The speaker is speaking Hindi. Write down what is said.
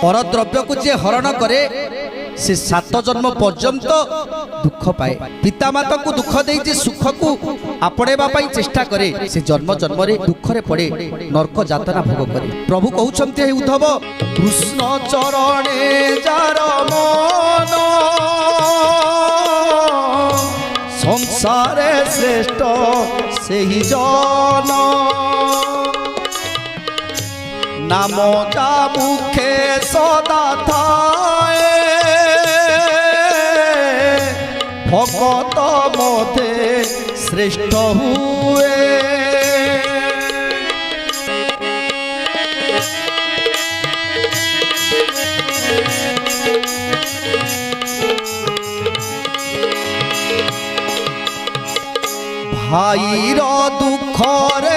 परद्रव्य को जे हरण करे से 7 जन्म पर्यंत दुख पाए। पितामाता को दुख दे सुख को आपणेबा पई चेष्टा करे से जन्म जन्म रे दुख रे पड़े नरक यातना भोग करे। प्रभु कहउछन्ते हे उद्धव कृष्ण चरणे जार मन संसारे श्रेष्ठ सेहि जन नाम जा मुखे सदा थाए भगत मते श्रेष्ठ हुए। भाईर दुख रे